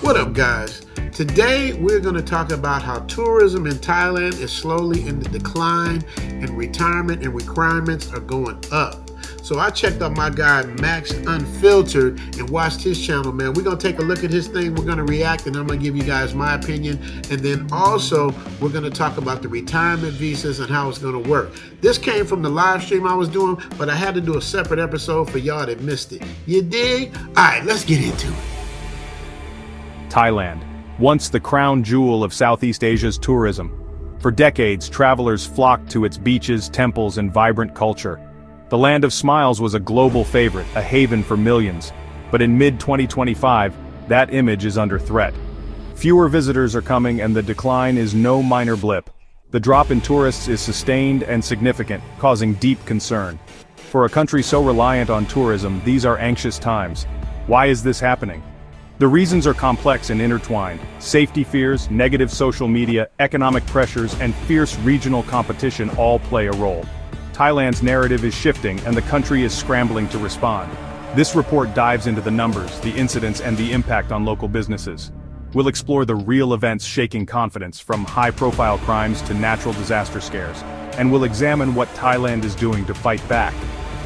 What up, guys? Today we're going to talk about how tourism in Thailand is slowly in the decline and retirement and requirements are going up. So I checked out my guy Max Unfiltered and watched his channel, man. We're going to take a look at his thing. We're going to react and I'm going to give you guys my opinion. And then also we're going to talk about the retirement visas and how it's going to work. This came from the live stream I was doing, but I had to do a separate episode for y'all that missed it. You dig? All right, let's get into it. Thailand, once the crown jewel of Southeast Asia's tourism. For decades, travelers flocked to its beaches, temples, and vibrant culture. The Land of Smiles was a global favorite, a haven for millions. But in mid-2025, that image is under threat. Fewer visitors are coming and the decline is no minor blip. The drop in tourists is sustained and significant, causing deep concern. For a country so reliant on tourism, these are anxious times. Why is this happening? The reasons are complex and intertwined. Safety fears, negative social media, economic pressures, and fierce regional competition all play a role. Thailand's narrative is shifting and the country is scrambling to respond. This report dives into the numbers, the incidents, and the impact on local businesses. We'll explore the real events shaking confidence, from high-profile crimes to natural disaster scares. And we'll examine what Thailand is doing to fight back.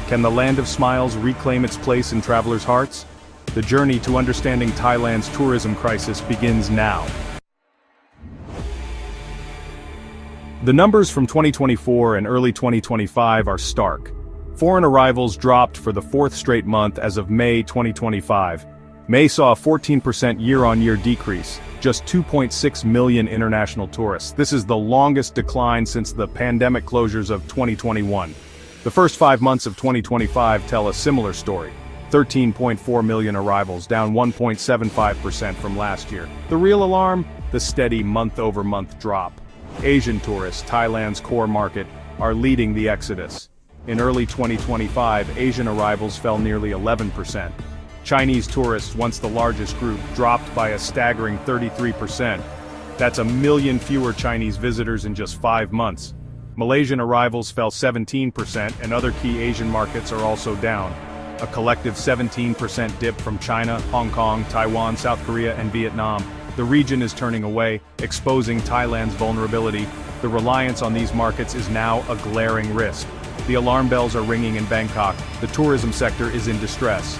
Can the Land of Smiles reclaim its place in travelers' hearts? The journey to understanding Thailand's tourism crisis begins now. The numbers from 2024 and early 2025 are stark. Foreign arrivals dropped for the fourth straight month as of May 2025. May saw a 14% year-on-year decrease, just 2.6 million international tourists. This is the longest decline since the pandemic closures of 2021. The first 5 months of 2025 tell a similar story. 13.4 million arrivals, down 1.75% from last year. The real alarm? The steady month-over-month drop. Asian tourists, Thailand's core market, are leading the exodus. In early 2025, Asian arrivals fell nearly 11%. Chinese tourists, once the largest group, dropped by a staggering 33%. That's 1 million fewer Chinese visitors in just 5 months. Malaysian arrivals fell 17%, and other key Asian markets are also down. A collective 17% dip from China, Hong Kong, Taiwan, South Korea, and Vietnam. The region is turning away, exposing Thailand's vulnerability. The reliance on these markets is now a glaring risk. The alarm bells are ringing in Bangkok. The tourism sector is in distress.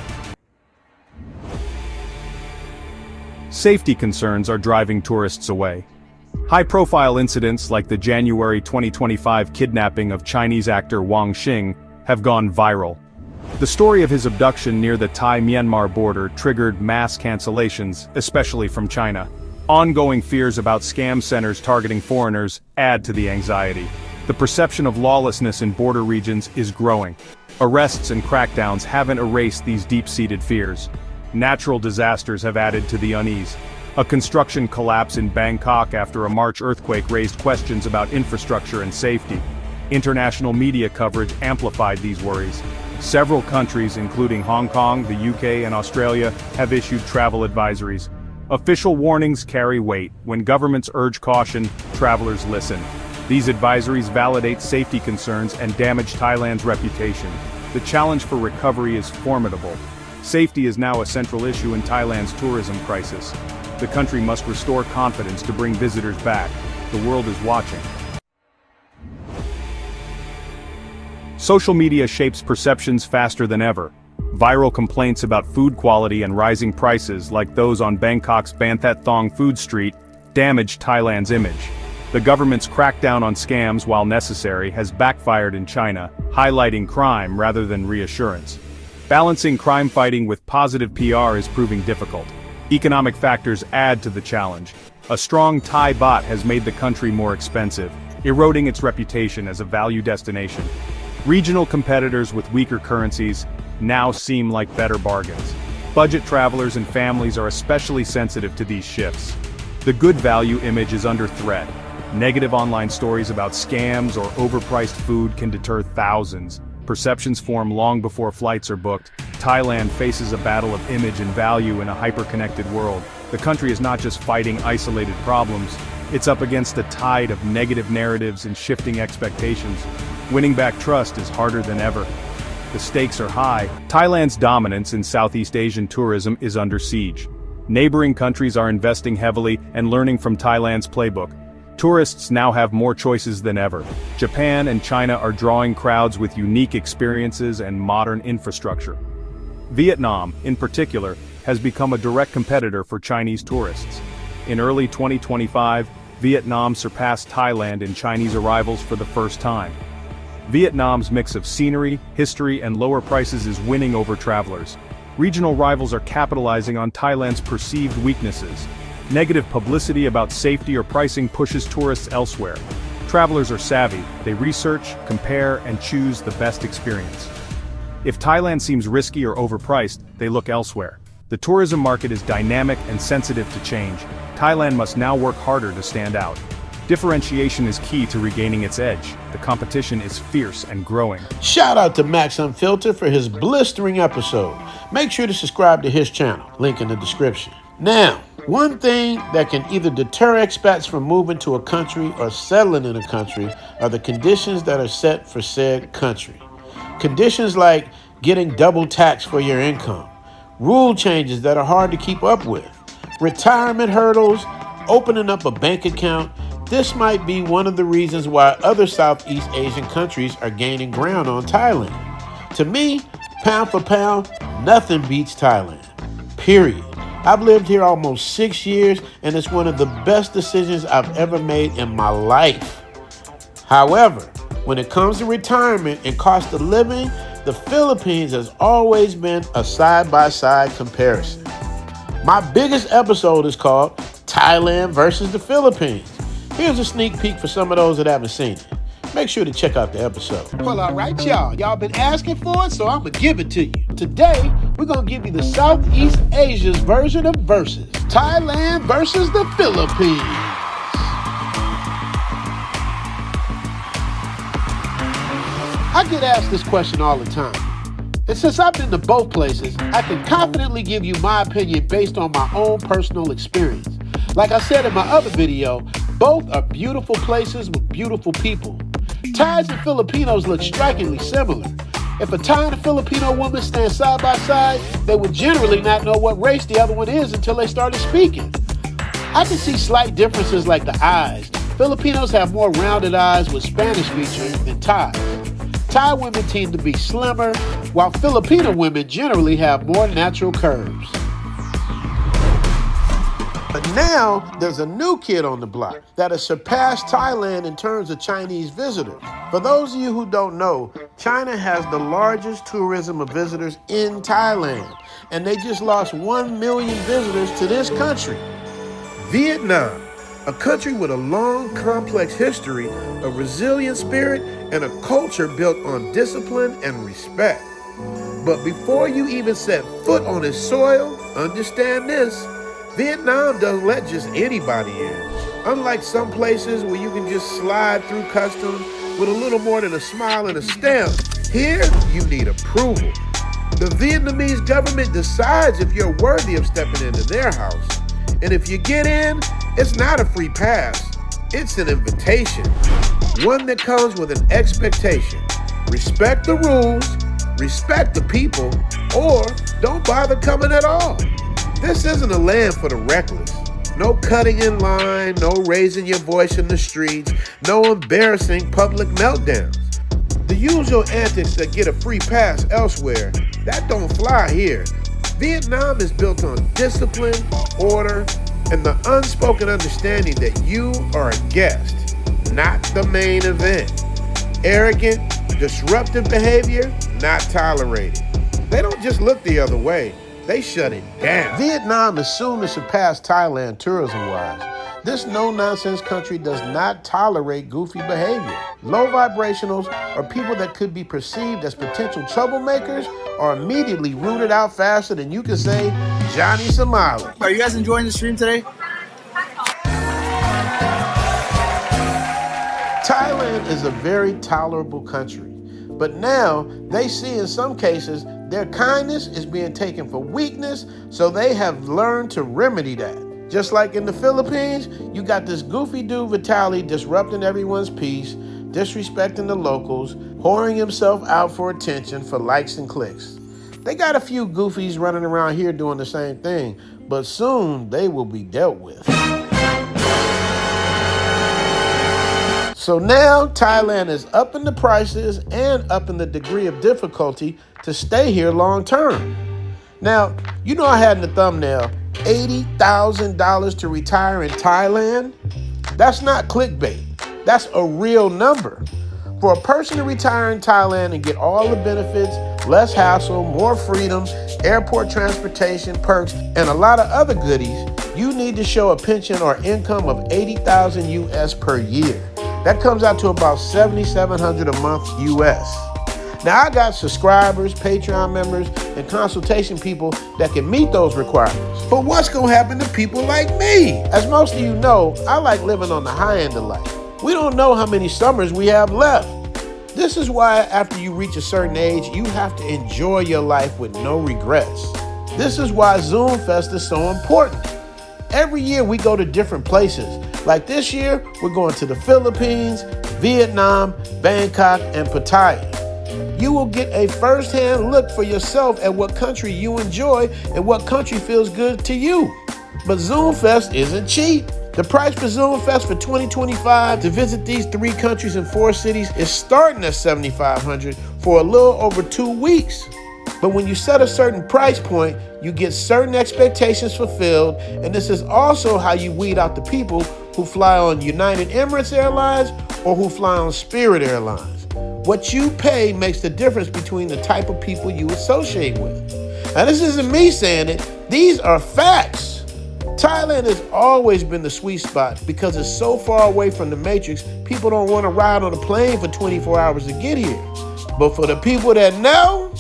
Safety concerns are driving tourists away. High-profile incidents like the January 2025 kidnapping of Chinese actor Wang Xing have gone viral. The story of his abduction near the Thai-Myanmar border triggered mass cancellations, especially from China. Ongoing fears about scam centers targeting foreigners add to the anxiety. The perception of lawlessness in border regions is growing. Arrests and crackdowns haven't erased these deep-seated fears. Natural disasters have added to the unease. A construction collapse in Bangkok after a March earthquake raised questions about infrastructure and safety. International media coverage amplified these worries. Several countries, including Hong Kong, the UK, and Australia, have issued travel advisories. Official warnings carry weight. When governments urge caution, travelers listen. These advisories validate safety concerns and damage Thailand's reputation. The challenge for recovery is formidable. Safety is now a central issue in Thailand's tourism crisis. The country must restore confidence to bring visitors back. The world is watching. Social media shapes perceptions faster than ever. Viral complaints about food quality and rising prices, like those on Bangkok's Ban That Thong food street, damaged Thailand's image. The government's crackdown on scams, while necessary, has backfired in China, highlighting crime rather than reassurance. Balancing crime fighting with positive PR is proving difficult. Economic factors add to the challenge. A strong Thai baht has made the country more expensive, eroding its reputation as a value destination. Regional competitors with weaker currencies now seem like better bargains. Budget travelers and families are especially sensitive to these shifts. The good value image is under threat. Negative online stories about scams or overpriced food can deter thousands. Perceptions form long before flights are booked. Thailand faces a battle of image and value in a hyper-connected world. The country is not just fighting isolated problems, it's up against a tide of negative narratives and shifting expectations. Winning back trust is harder than ever. The stakes are high. Thailand's dominance in Southeast Asian tourism is under siege. Neighboring countries are investing heavily and learning from Thailand's playbook. Tourists now have more choices than ever. Japan and China are drawing crowds with unique experiences and modern infrastructure. Vietnam, in particular, has become a direct competitor for Chinese tourists. In early 2025, Vietnam surpassed Thailand in Chinese arrivals for the first time. Vietnam's mix of scenery, history, and lower prices is winning over travelers. Regional rivals are capitalizing on Thailand's perceived weaknesses. Negative publicity about safety or pricing pushes tourists elsewhere. Travelers are savvy, they research, compare, and choose the best experience. If Thailand seems risky or overpriced, they look elsewhere. The tourism market is dynamic and sensitive to change. Thailand must now work harder to stand out. Differentiation is key to regaining its edge. The competition is fierce and growing. Shout out to Max Unfiltered for his blistering episode. Make sure to subscribe to his channel, link in the description. Now, one thing that can either deter expats from moving to a country or settling in a country are the conditions that are set for said country. Conditions like getting double taxed for your income, rule changes that are hard to keep up with, retirement hurdles, opening up a bank account. This might be one of the reasons why other Southeast Asian countries are gaining ground on Thailand. To me, pound for pound, nothing beats Thailand. Period. I've lived here almost 6 years, and it's one of the best decisions I've ever made in my life. However, when it comes to retirement and cost of living, the Philippines has always been a side-by-side comparison. My biggest episode is called Thailand versus the Philippines. Here's a sneak peek for some of those that haven't seen it. Make sure to check out the episode. Well, all right, y'all. Y'all been asking for it, so I'm going to give it to you. Today, we're going to give you the Southeast Asia's version of versus. Thailand versus the Philippines. I get asked this question all the time. And since I've been to both places, I can confidently give you my opinion based on my own personal experience. Like I said in my other video, both are beautiful places with beautiful people. Thais and Filipinos look strikingly similar. If a Thai and a Filipino woman stand side by side, they would generally not know what race the other one is until they started speaking. I can see slight differences like the eyes. Filipinos have more rounded eyes with Spanish features than Thais. Thai women tend to be slimmer, while Filipino women generally have more natural curves. But now, there's a new kid on the block that has surpassed Thailand in terms of Chinese visitors. For those of you who don't know, China has the largest tourism of visitors in Thailand, and they just lost 1 million visitors to this country. Vietnam, a country with a long, complex history, a resilient spirit, and a culture built on discipline and respect. But before you even set foot on its soil, understand this. Vietnam doesn't let just anybody in. Unlike some places where you can just slide through customs with a little more than a smile and a stamp, here you need approval. The Vietnamese government decides if you're worthy of stepping into their house. And if you get in, it's not a free pass. It's an invitation. One that comes with an expectation. Respect the rules, respect the people, or don't bother coming at all. This isn't a land for the reckless. No cutting in line, no raising your voice in the streets, no embarrassing public meltdowns. The usual antics that get a free pass elsewhere, that don't fly here. Vietnam is built on discipline, order, and the unspoken understanding that you are a guest, not the main event. Arrogant, disruptive behavior, not tolerated. They don't just look the other way. They shut it down. Vietnam is soon to surpass Thailand tourism-wise. This no-nonsense country does not tolerate goofy behavior. Low vibrationals or people that could be perceived as potential troublemakers are immediately rooted out faster than you can say Johnny Somali. Are you guys enjoying the stream today? Thailand is a very tolerable country, but now they see in some cases their kindness is being taken for weakness, so they have learned to remedy that. Just like in the Philippines, you got this goofy dude Vitaly disrupting everyone's peace, disrespecting the locals, whoring himself out for attention for likes and clicks. They got a few goofies running around here doing the same thing, but soon they will be dealt with. So now Thailand is upping the prices and upping the degree of difficulty to stay here long term. Now, you know I had in the thumbnail $80,000 to retire in Thailand. That's not clickbait. That's a real number. For a person to retire in Thailand and get all the benefits, less hassle, more freedom, airport transportation, perks, and a lot of other goodies, you need to show a pension or income of $80,000 US per year. That comes out to about $7,700 a month US. Now I got subscribers, Patreon members, and consultation people that can meet those requirements. But what's gonna happen to people like me? As most of you know, I like living on the high end of life. We don't know how many summers we have left. This is why after you reach a certain age, you have to enjoy your life with no regrets. This is why ZoomFest is so important. Every year we go to different places. Like this year, we're going to the Philippines, Vietnam, Bangkok, and Pattaya. You will get a first-hand look for yourself at what country you enjoy and what country feels good to you. But ZoomFest isn't cheap. The price for ZoomFest for 2025 to visit these 3 countries and 4 cities is starting at $7,500 for a little over 2 weeks. But when you set a certain price point, you get certain expectations fulfilled, and this is also how you weed out the people who fly on United Emirates Airlines or who fly on Spirit Airlines. What you pay makes the difference between the type of people you associate with. Now, this isn't me saying it. These are facts. Thailand has always been the sweet spot because it's so far away from the matrix, people don't want to ride on a plane for 24 hours to get here. But for the people that know,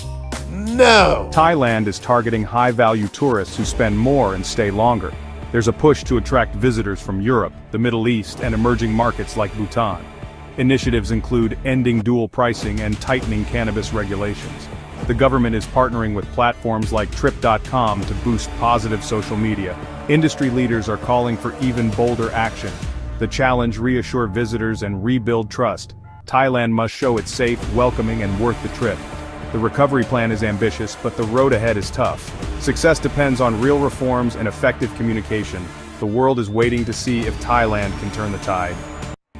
no. Thailand is targeting high-value tourists who spend more and stay longer. There's a push to attract visitors from Europe, the Middle East, and emerging markets like Bhutan. Initiatives include ending dual pricing and tightening cannabis regulations. The government is partnering with platforms like Trip.com to boost positive social media. Industry leaders are calling for even bolder action. The challenge: reassure visitors and rebuild trust. Thailand must show it's safe, welcoming, and worth the trip. The recovery plan is ambitious, but the road ahead is tough. Success depends on real reforms and effective communication. The world is waiting to see if Thailand can turn the tide.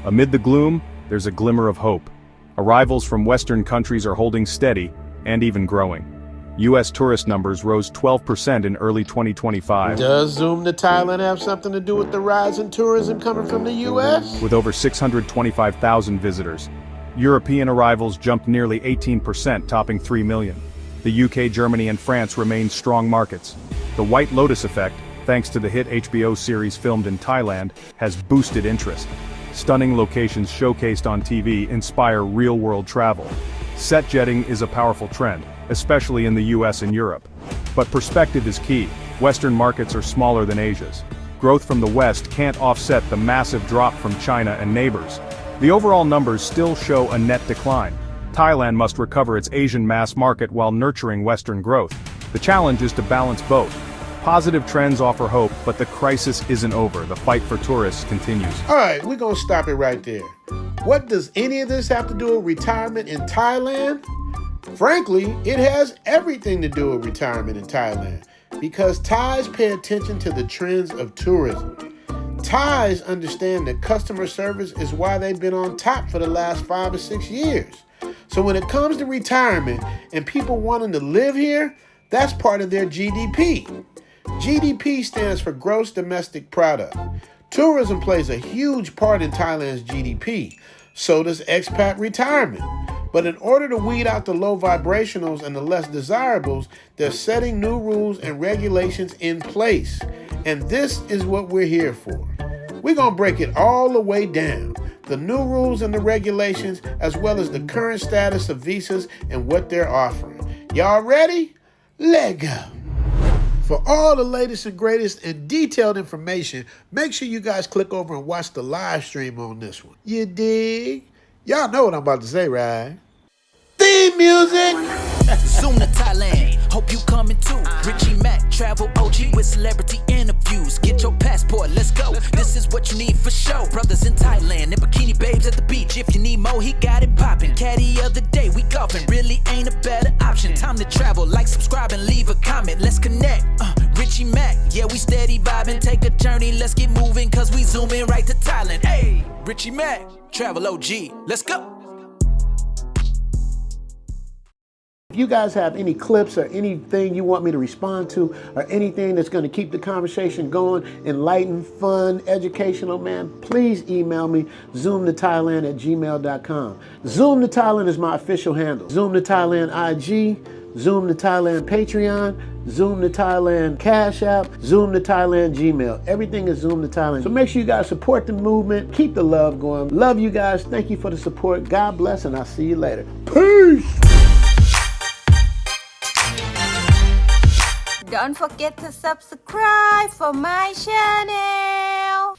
Amid the gloom, there's a glimmer of hope. Arrivals from Western countries are holding steady, and even growing. U.S. tourist numbers rose 12% in early 2025. Does ZoomToThailand have something to do with the rise in tourism coming from the U.S.? With over 625,000 visitors. European arrivals jumped nearly 18%, topping 3 million. The UK, Germany, and France remain strong markets. The White Lotus effect, thanks to the hit HBO series filmed in Thailand, has boosted interest. Stunning locations showcased on TV inspire real-world travel. Set jetting is a powerful trend, especially in the US and Europe. But perspective is key. Western markets are smaller than Asia's. Growth from the West can't offset the massive drop from China and neighbors. The overall numbers still show a net decline. Thailand must recover its Asian mass market while nurturing Western growth. The challenge is to balance both. Positive trends offer hope, but the crisis isn't over. The fight for tourists continues. All right, we're going to stop it right there. What does any of this have to do with retirement in Thailand? Frankly, it has everything to do with retirement in Thailand because Thais pay attention to the trends of tourism. Thais understand that customer service is why they've been on top for the last 5 or 6 years. So when it comes to retirement and people wanting to live here, that's part of their GDP. GDP stands for Gross Domestic Product. Tourism plays a huge part in Thailand's GDP. So does expat retirement. But in order to weed out the low vibrationals and the less desirables, they're setting new rules and regulations in place. And this is what we're here for. We're going to break it all the way down. The new rules and the regulations, as well as the current status of visas and what they're offering. Y'all ready? Let go. For all the latest and greatest and detailed information, make sure you guys click over and watch the live stream on this one. You dig? Y'all know what I'm about to say, right? Theme music! Zoom to Thailand. hope you coming too. Richie Mack, travel OG with celebrity interviews. Get your passport, let's go. This is what you need for sure. Brothers in Thailand and bikini babes at the beach. If you need more, he got it poppin'. Caddy of the day, we golfing. Really ain't a better option. Time to travel, like, subscribe, and leave a comment. Let's connect. Richie Mack, yeah, we steady vibing. Take a journey, let's get moving, cause we zooming right to Thailand. Hey, Richie Mack, travel OG, let's go. If you guys have any clips or anything you want me to respond to, or anything that's going to keep the conversation going, enlightened, fun, educational, man, please email me, ZoomToThailand@gmail.com. ZoomToThailand is my official handle. ZoomToThailand IG, ZoomToThailand Patreon, ZoomToThailand Cash App, ZoomToThailand Gmail. Everything is ZoomToThailand. So make sure you guys support the movement. Keep the love going. Love you guys. Thank you for the support. God bless, and I'll see you later. Peace! Don't forget to subscribe for my channel.